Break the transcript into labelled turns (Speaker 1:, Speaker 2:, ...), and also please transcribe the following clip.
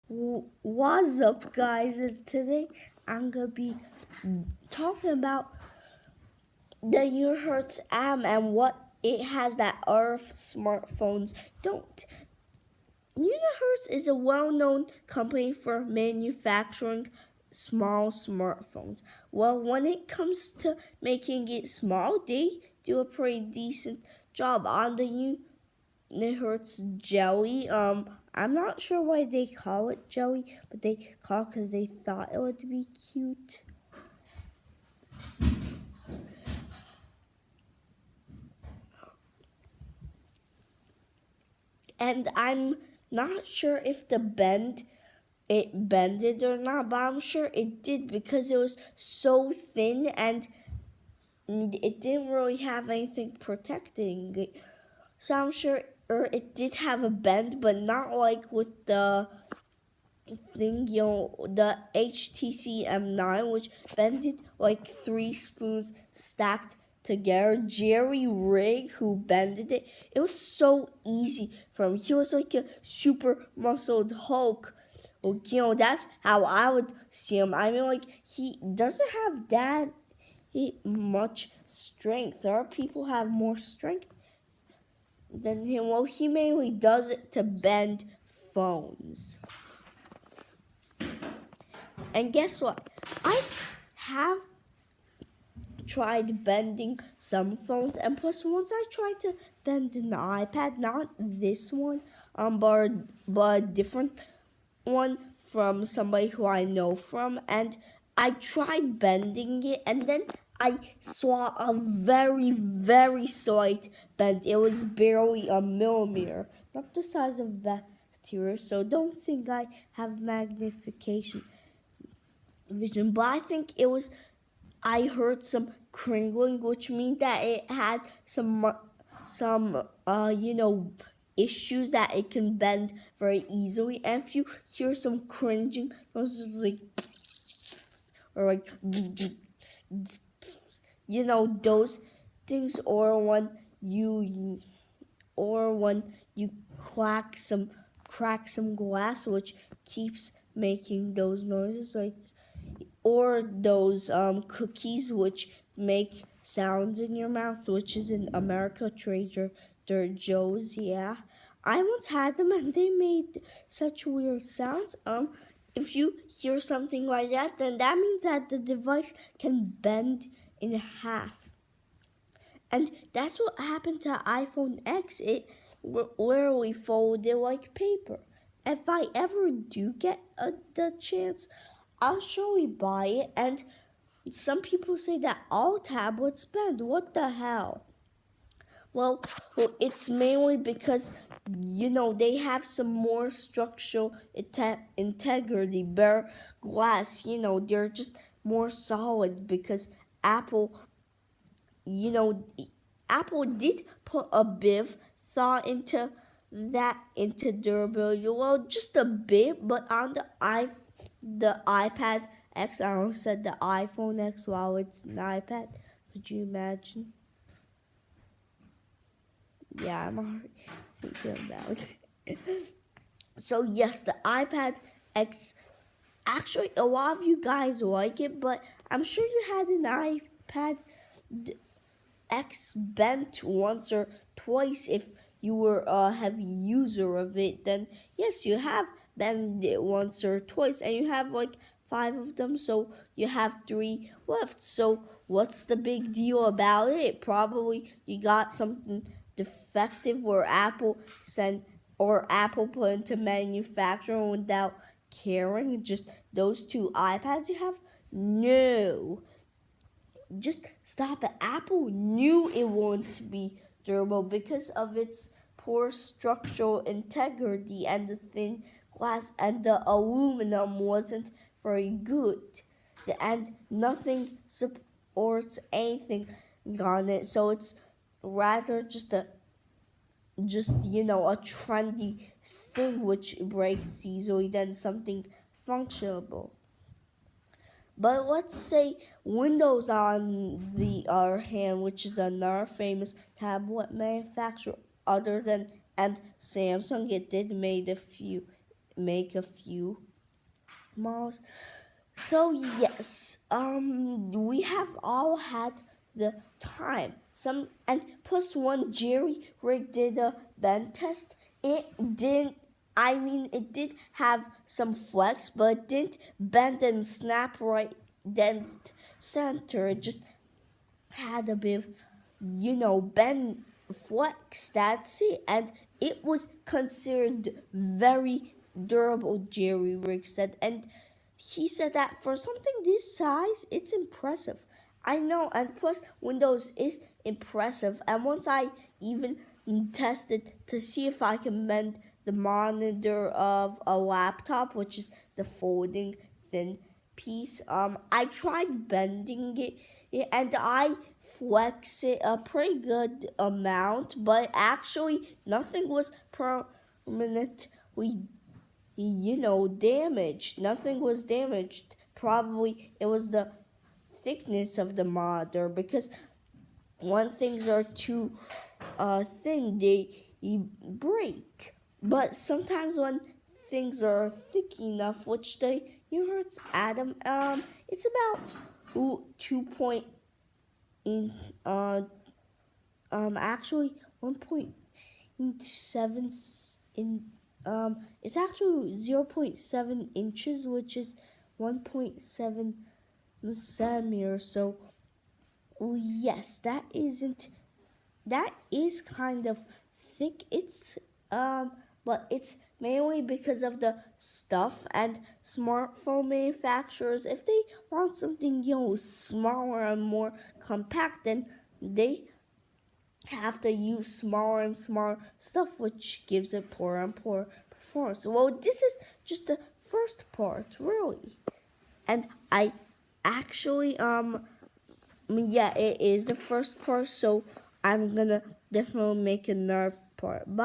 Speaker 1: What's up, guys? And today I'm gonna be talking about the Unihertz app and what it has that other smartphones don't. Unihertz is a well-known company for manufacturing small smartphones. Well, when it comes to making it small, they do a pretty decent job on the Unihertz jelly. I'm not sure why they call it jelly, but they call it because they thought it would be cute. And I'm not sure if it bended or not, but I'm sure it did because it was so thin and it didn't really have anything protecting it. So I'm sure it did have a bend, but not like with the thing, the HTC M9, which bended like 3 spoons stacked together. Jerry Rig, who bended it, it was so easy for him. He was like a super muscled Hulk. Well, that's how I would see him. I mean, like, he doesn't have that much strength. There are people who have more strength than him. Well, he mainly does it to bend phones. And guess what? I have tried bending some phones, and plus once I tried to bend an iPad, not this one, but a different one from somebody who I know from, and I tried bending it, and then I saw a very, very slight bend. It was barely a millimeter, not the size of bacteria, so don't think I have magnification vision, but I think I heard some crinkling, which means that it had some issues that it can bend very easily. And if you hear some cringing, those like or like those things, or when you crack some glass, which keeps making those noises, like, or those cookies which make sounds in your mouth, which is in America Trader Joe's. Yeah, I once had them and they made such weird sounds. If you hear something like that, then that means that the device can bend in half. And that's what happened to iPhone X. It literally folded like paper. If I ever do get the chance, I'll surely buy it. And some people say that all tablets bend. What the hell? Well, it's mainly because they have some more structural integrity. Bare glass, they're just more solid because Apple you know, Apple did put a bit of thought into durability. Well, just a bit, but on the iPad X, I almost said the iPhone X. While it's an iPad. Could you imagine? Yeah, I'm already thinking about it. So yes, the iPad X. Actually, a lot of you guys like it, but I'm sure you had an iPad X bent once or twice. If you were a heavy user of it, then yes, you have bent it once or twice, and you have like 5 of them, so you have 3 left. So what's the big deal about it? Probably you got something defective, or Apple put into manufacturing without caring. Just those 2 iPads you have? No, just stop it. Apple knew it wouldn't be durable because of its poor structural integrity, and the thin glass and the aluminum wasn't very good. And nothing supports anything on it, so it's rather just a trendy thing which breaks easily than something functional. But let's say Windows, on the other hand, which is another famous tablet manufacturer other than and Samsung, it did made a few. make a few models. So yes, we have all had the time. And plus one Jerry Rig did a bend test. It didn't. I mean, it did have some flex, but it didn't bend and snap right dead center. It just had a bit of, bend flex. That's it. And it was considered very durable, Jerry Rig said. And he said that for something this size, it's impressive. I know, and plus Windows is impressive. And once I even tested to see if I can bend the monitor of a laptop, which is the folding thin piece, I tried bending it and I flex it a pretty good amount, but actually nothing was permanently damaged. Nothing was damaged. Probably it was the thickness of the monitor, because when things are too thin, they break. But sometimes when things are thick enough, which the Unihertz atom, it's about 2 in actually 1.7 in it's actually 0.7 inches, which is 1.7 centimeters. So yes, that is kind of thick. It's but it's mainly because of the stuff, and smartphone manufacturers, if they want something smaller and more compact, then they have to use smaller and smaller stuff, which gives it poorer and poorer performance. Well, this is just the first part, really. And I actually yeah, it is the first part, so I'm gonna definitely make another part. Bye.